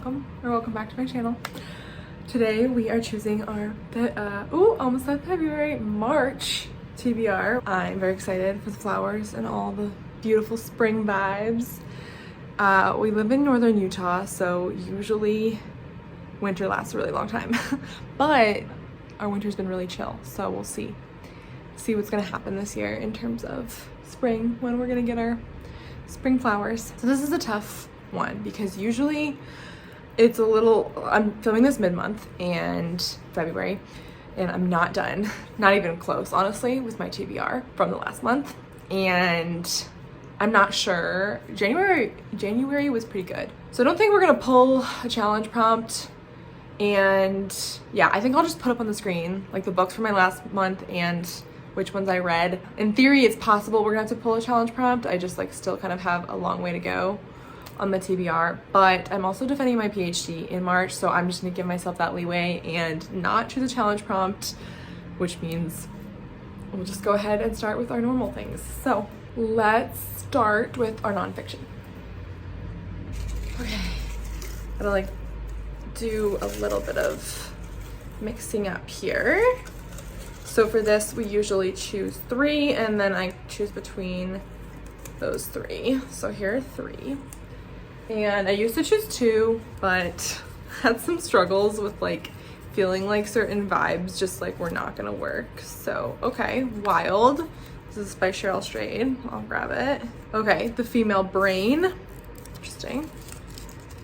welcome back to my channel. Today we are choosing our almost said February, March TBR. I'm very excited for the flowers and all the beautiful spring vibes. We live in northern Utah, so usually winter lasts a really long time, but our winter's been really chill, so we'll see what's gonna happen this year in terms of spring, when we're gonna get our spring flowers. So this is a tough one because usually it's a little, I'm filming this mid-month and February, and I'm not done, not even close, honestly, with my TBR from the last month. And I'm not sure, January was pretty good. So I don't think we're gonna pull a challenge prompt. And yeah, I think I'll just put up on the screen like the books for my last month and which ones I read. In theory, it's possible we're gonna have to pull a challenge prompt. I just like still kind of have a long way to go on the TBR, but I'm also defending my PhD in March, so I'm just gonna give myself that leeway and not choose a challenge prompt, which means we'll just go ahead and start with our normal things. So let's start with our nonfiction. Okay, gotta like do a little bit of mixing up here. So for this, we usually choose 3, and then I choose between those 3. So here are 3. And I used to choose 2, but had some struggles with like feeling like certain vibes just like were not gonna work. So, okay, Wild. This is by Cheryl Strayed. I'll grab it. Okay, The Female Brain. Interesting.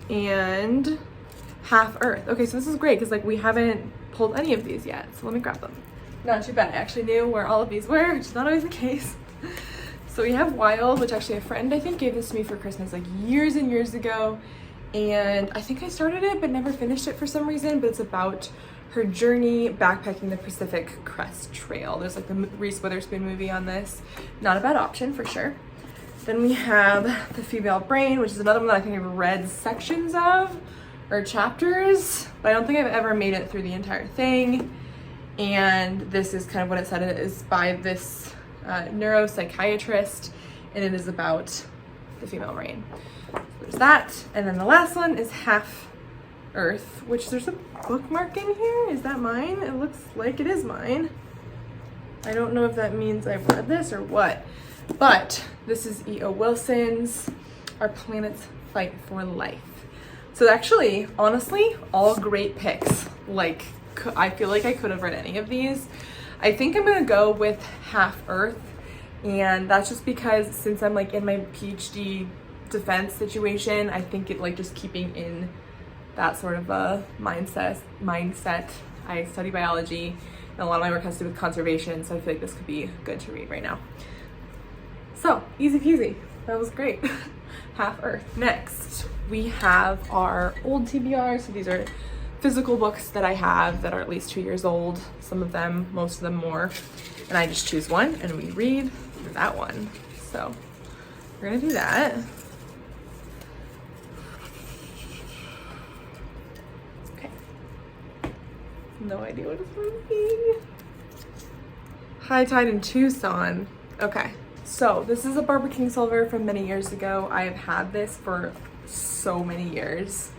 And Half Earth. Okay, so this is great because like we haven't pulled any of these yet. So let me grab them. Not too bad. I actually knew where all of these were, which is not always the case. So we have Wild, which actually a friend I think gave this to me for Christmas like years and years ago. And I think I started it but never finished it for some reason, but it's about her journey backpacking the Pacific Crest Trail. There's like the Reese Witherspoon movie on this. Not a bad option for sure. Then we have The Female Brain, which is another one that I think I've read sections of or chapters, but I don't think I've ever made it through the entire thing. And this is kind of what it said. It is by this neuropsychiatrist, and it is about the female brain. So there's that. And then the last one is Half Earth, which there's a bookmark in here. Is that mine? It looks like it is mine. I don't know if that means I've read this or what, but this is E.O. Wilson's Our Planet's Fight for Life. So actually, honestly, all great picks. Like, I feel like I could have read any of these. I think I'm gonna go with Half Earth, and that's just because since I'm like in my PhD defense situation, I think it like just keeping in that sort of a mindset. I study biology, and a lot of my work has to do with conservation, so I feel like this could be good to read right now. So, easy peasy. That was great. Half Earth. Next, we have our old TBR. So these are physical books that I have that are at least 2 years old. Some of them, most of them more. And I just choose one and we read that one. So we're gonna do that. Okay. No idea what it's gonna be. High Tide in Tucson. Okay. So this is a Barbara Kingsolver from many years ago. I have had this for so many years.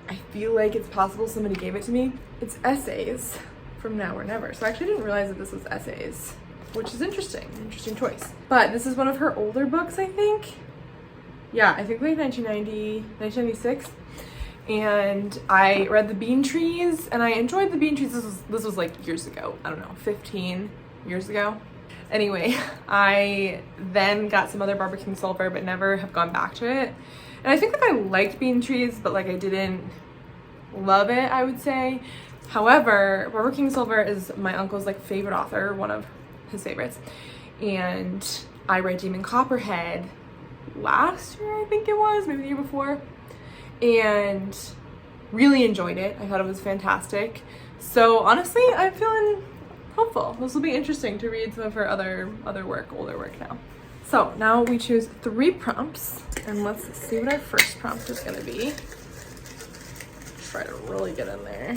I feel like it's possible somebody gave it to me. It's essays from Now or Never. So I actually didn't realize that this was essays, which is interesting choice. But this is one of her older books, I think. Yeah, I think like 1996. And I read The Bean Trees and I enjoyed The Bean Trees. This was like years ago. I don't know, 15 years ago. Anyway, I then got some other Barbara Kingsolver, but never have gone back to it. And I think that I liked Bean Trees, but like I didn't love it, I would say. However, Barbara Kingsolver is my uncle's like favorite author, one of his favorites. And I read Demon Copperhead last year, I think it was, maybe the year before, and really enjoyed it. I thought it was fantastic. So honestly, I'm feeling hopeful. This will be interesting to read some of her older work now. So now we choose 3 prompts, and let's see what our first prompt is gonna be. Try to really get in there.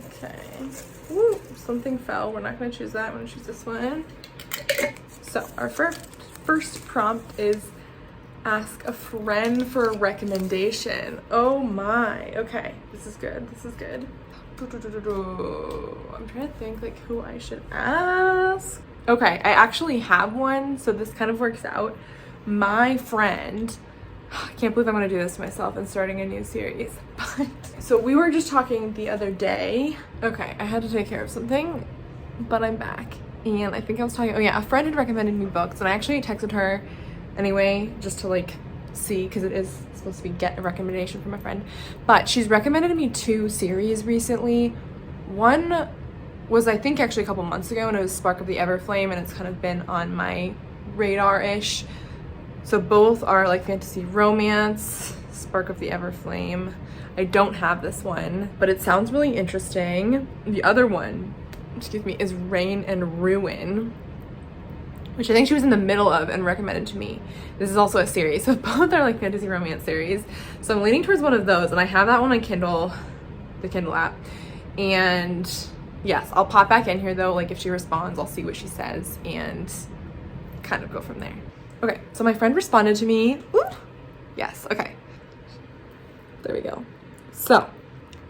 Okay. Ooh, something fell. We're not gonna choose that. I'm gonna choose this one. So our first prompt is Ask a friend for a recommendation. Oh my. Okay, this is good. This is good. I'm trying to think like who I should ask. Okay, I actually have one, so this kind of works out. My friend, I can't believe I'm gonna do this to myself and starting a new series. But so we were just talking the other day. Okay, I had to take care of something, but I'm back. And I think I was talking, oh yeah, a friend had recommended me books, and I actually texted her anyway, just to like see, because it is supposed to be get a recommendation from a friend. But she's recommended me 2 series recently. One was, I think, actually a couple months ago, and it was Spark of the Everflame, and it's kind of been on my radar-ish. So both are like fantasy romance. Spark of the Everflame, I don't have this one, but it sounds really interesting. The other one, excuse me, is Rain and Ruin, which I think she was in the middle of and recommended to me. This is also a series, so both are like fantasy romance series. So I'm leaning towards one of those, and I have that one on Kindle, the Kindle app. And yes, I'll pop back in here though, like if she responds, I'll see what she says and kind of go from there. Okay, so my friend responded to me. Ooh, yes, okay. There we go. So,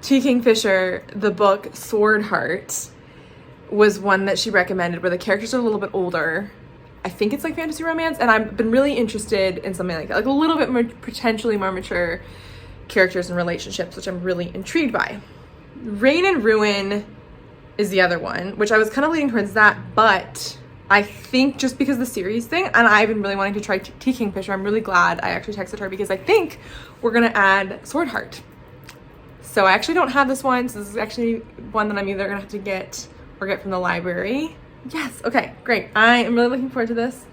T. Kingfisher, the book Sword Heart, was one that she recommended where the characters are a little bit older. I think it's like fantasy romance, and I've been really interested in something like that, like a little bit more, potentially more mature characters and relationships, which I'm really intrigued by. Rain and Ruin is the other one, which I was kind of leaning towards that, but I think just because the series thing, and I've been really wanting to try T. Kingfisher, I'm really glad I actually texted her because I think we're gonna add Sword Heart. So I actually don't have this one, so this is actually one that I'm either gonna have to get or get from the library. Yes, okay, great. I am really looking forward to this.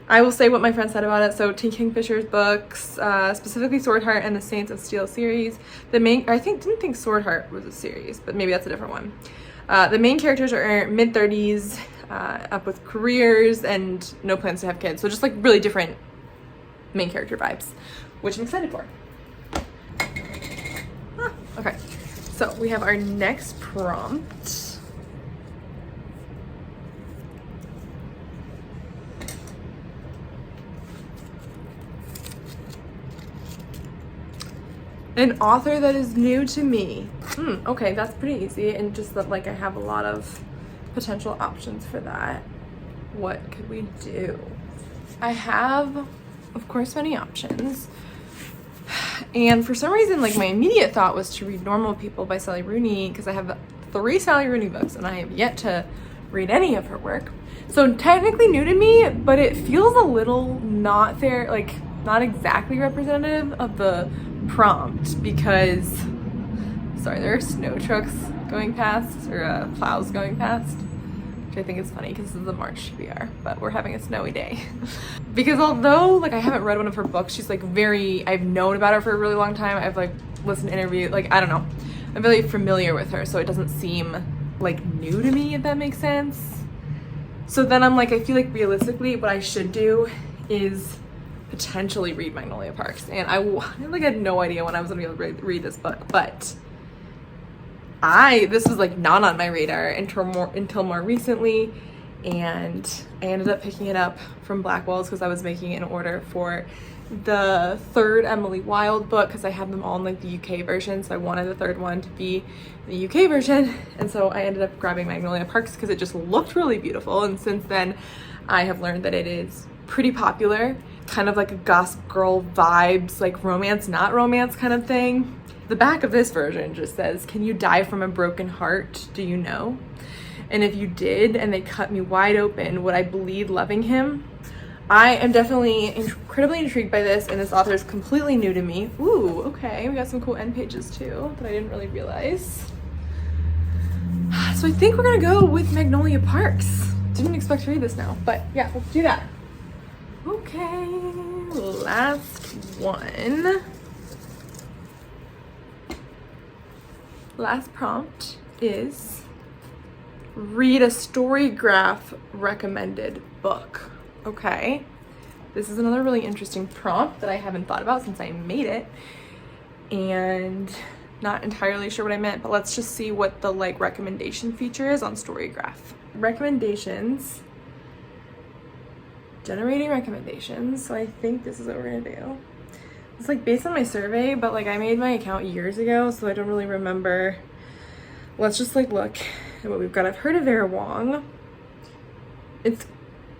I will say what my friend said about it. So T. Kingfisher's books, specifically Sword Heart and the Saints of Steel series. The main, I didn't think Sword Heart was a series, but maybe that's a different one. The main characters are mid-30s, up with careers and no plans to have kids. So just like really different main character vibes, which I'm excited for. Okay, so we have our next prompt. An author that is new to me. Okay, that's pretty easy, and just that like I have a lot of potential options for that. What could we do? I have, of course, many options. And for some reason, like my immediate thought was to read Normal People by Sally Rooney, because I have 3 Sally Rooney books and I have yet to read any of her work. So technically new to me, but it feels a little not fair, like not exactly representative of the prompt, because, sorry, there are snow trucks going past, or plows going past, which I think is funny because this is the March TBR, but we're having a snowy day. Because although like I haven't read one of her books, she's like I've known about her for a really long time. I've like listened to interviews, like I don't know, I'm really familiar with her, so it doesn't seem like new to me, if that makes sense. So then I'm like, I feel like realistically what I should do is potentially read Magnolia Parks, and I like had no idea when I was gonna be able to read this book, but this was like not on my radar until more recently, and I ended up picking it up from Blackwell's because I was making an order for the 3rd Emily Wilde book, because I have them all in like the UK version, so I wanted the 3rd one to be the UK version, and so I ended up grabbing Magnolia Parks because it just looked really beautiful. And since then I have learned that it is pretty popular, kind of like a Gossip Girl vibes, like romance not romance kind of thing. The back of this version just says, "Can you die from a broken heart? Do you know? And if you did and they cut me wide open, would I bleed loving him?" I am definitely incredibly intrigued by this, and this author is completely new to me. Ooh, okay, we got some cool end pages too that I didn't really realize. So I think we're gonna go with Magnolia Parks. Didn't expect to read this now, but yeah, let's do that. Okay, last one. Last prompt is read a Storygraph recommended book. Okay, this is another really interesting prompt that I haven't thought about since I made it, and not entirely sure what I meant, but let's just see what the like recommendation feature is on Storygraph. Recommendations generating recommendations. So I think this is what we're gonna do. It's like based on my survey, but like I made my account years ago, so I don't really remember. Let's just like look at what we've got. I've heard of Vera Wong.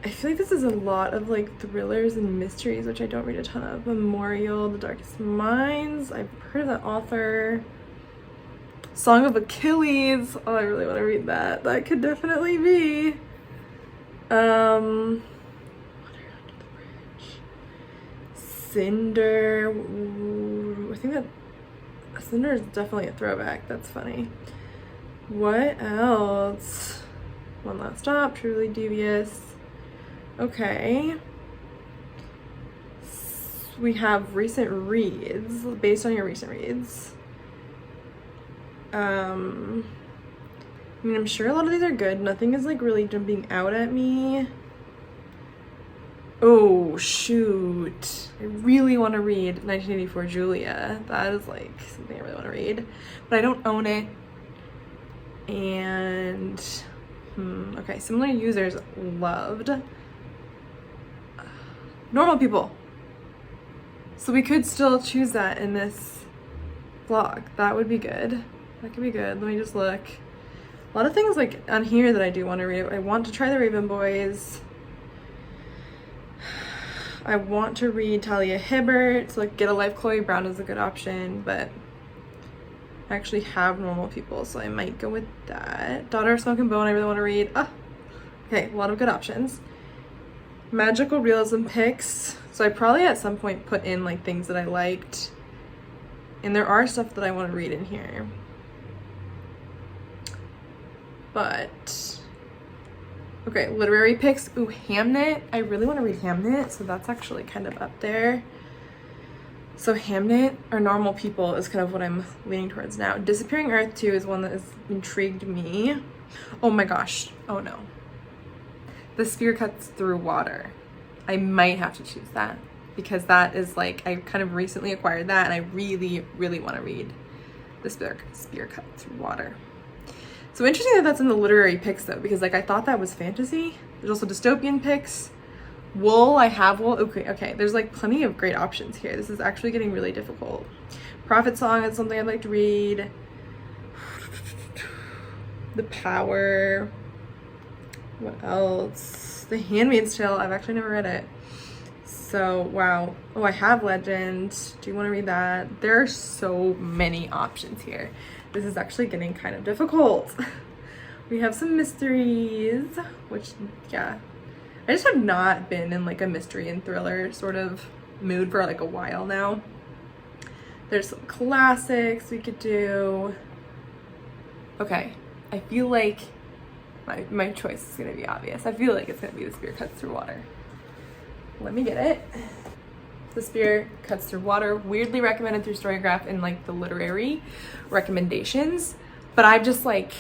I feel like this is a lot of like thrillers and mysteries, which I don't read a ton of. Memorial, The Darkest Minds. I've heard of that author. Song of Achilles. Oh, I really want to read that. That could definitely be. Water Under the Bridge. Cinder. Ooh, I think that Cinder is definitely a throwback. That's funny. What else? One Last Stop. Truly Devious. Okay. We have recent reads, based on your recent reads. I mean, I'm sure a lot of these are good. Nothing is like really jumping out at me. Oh, shoot. I really want to read 1984 Julia. That is like something I really want to read, but I don't own it. And, okay, similar users loved. Normal People. So we could still choose that in this vlog. That would be good. That could be good. Let me just look. A lot of things like on here that I do want to read. I want to try The Raven Boys. I want to read Talia Hibbert. So like Get a Life, Chloe Brown is a good option, but I actually have Normal People, so I might go with that. Daughter of Smoke and Bone, I really want to read. Okay, a lot of good options. Magical realism picks. So I probably at some point put in like things that I liked. And there are stuff that I want to read in here. But, okay, literary picks. Ooh, Hamnet. I really want to read Hamnet, so that's actually kind of up there. So Hamnet or Normal People is kind of what I'm leaning towards now. Disappearing Earth 2 is one that has intrigued me. Oh my gosh. Oh no. The Spear Cuts Through Water. I might have to choose that because that is like, I kind of recently acquired that and I really, really want to read The Spear Cut Through Water. So interesting that that's in the literary picks though, because like I thought that was fantasy. There's also dystopian picks. Wool, I have Wool. Okay, there's like plenty of great options here. This is actually getting really difficult. Prophet Song is something I'd like to read. The Power. What else? The Handmaid's Tale. I've actually never read it. So, wow. Oh, I have Legend. Do you want to read that? There are so many options here. This is actually getting kind of difficult. We have some mysteries, which, yeah. I just have not been in like a mystery and thriller sort of mood for like a while now. There's some classics we could do. Okay, I feel like my choice is gonna be obvious. I feel like it's gonna be The Spear Cuts Through Water. Let me get it. The Spear Cuts Through Water, weirdly recommended through Storygraph in like the literary recommendations, but I've just like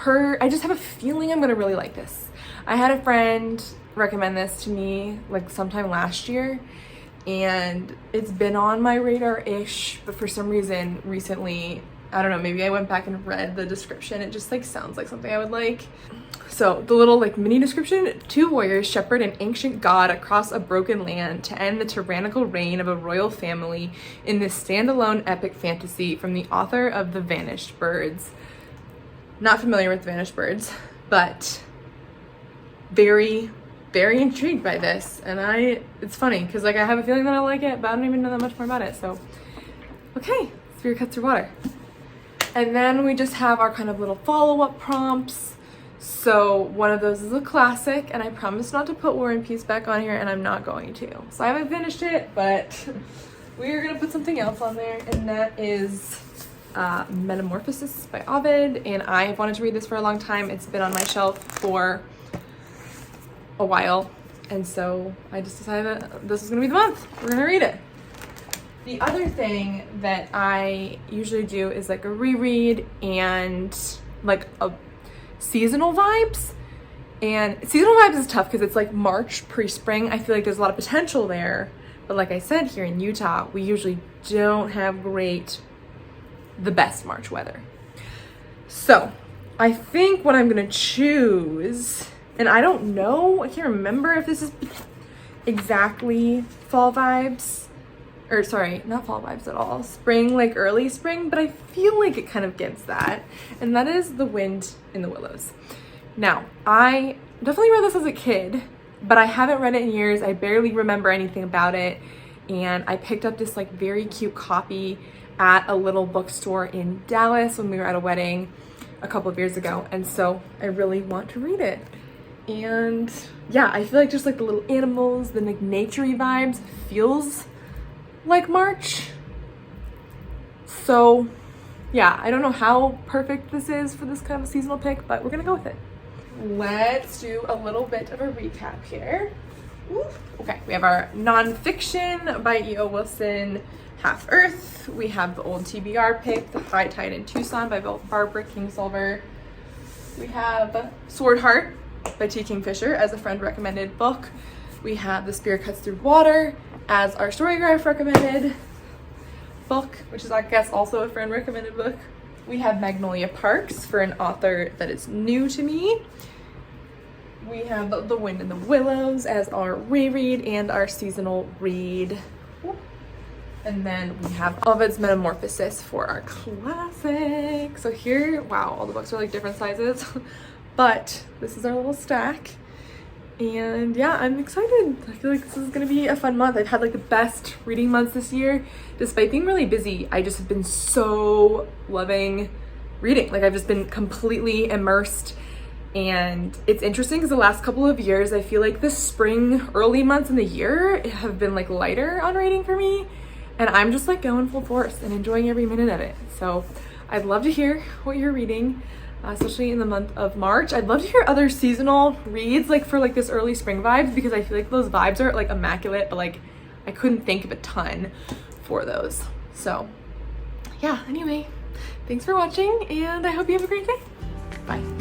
I just have a feeling I'm gonna really like this. I had a friend recommend this to me like sometime last year and it's been on my radar-ish, but for some reason recently, I don't know, maybe I went back and read the description. It just like sounds like something I would like. So the little like mini description: 2 warriors shepherd an ancient god across a broken land to end the tyrannical reign of a royal family in this standalone epic fantasy from the author of The Vanished Birds. Not familiar with Vanished Birds, but very, very intrigued by this. And it's funny because like I have a feeling that I like it, but I don't even know that much more about it. So, okay, Spear Cuts Through Water. And then we just have our kind of little follow-up prompts. So one of those is a classic, and I promised not to put War and Peace back on here, and I'm not going to. So I haven't finished it, but we are gonna put something else on there, and that is Metamorphosis by Ovid. And I've wanted to read this for a long time. It's been on my shelf for a while, and so I just decided that this is gonna be the month. We're gonna read it. The other thing that I usually do is like a reread and like a seasonal vibes. And seasonal vibes is tough because it's like March, pre-spring. I feel like there's a lot of potential there. But like I said, here in Utah, we usually don't have the best March weather. So I think what I'm gonna choose, and I don't know, I can't remember if this is exactly fall vibes, or sorry, not fall vibes at all, spring, like early spring, but I feel like it kind of gives that, and that is The Wind in the Willows. Now, I definitely read this as a kid, but I haven't read it in years. I barely remember anything about it, and I picked up this like very cute copy at a little bookstore in Dallas when we were at a wedding a couple of years ago, and so I really want to read it. And yeah, I feel like just like the little animals, the like naturey vibes feels like March. So yeah, I don't know how perfect this is for this kind of a seasonal pick, but we're gonna go with it. Let's do a little bit of a recap here. Ooh. Okay, we have our nonfiction by E.O. Wilson, Half Earth. We have the old TBR pick, The High Tide in Tucson by Barbara Kingsolver. We have Sword Heart by T. Kingfisher as a friend recommended book. We have The Spear Cuts Through Water as our Storygraph recommended book, which is I guess also a friend recommended book. We have Magnolia Parks for an author that is new to me. We have The Wind in the Willows as our reread and our seasonal read. And then we have Ovid's Metamorphosis for our classic. So here, wow, all the books are like different sizes, but this is our little stack. And yeah, I'm excited. I feel like this is gonna be a fun month. I've had like the best reading months this year. Despite being really busy, I just have been so loving reading. Like I've just been completely immersed. And it's interesting because the last couple of years, I feel like the spring, early months in the year have been like lighter on reading for me. And I'm just like going full force and enjoying every minute of it. So I'd love to hear what you're reading, especially in the month of March. I'd love to hear other seasonal reads like for like this early spring vibes, because I feel like those vibes are like immaculate, but like I couldn't think of a ton for those. So yeah, anyway, thanks for watching and I hope you have a great day. Bye.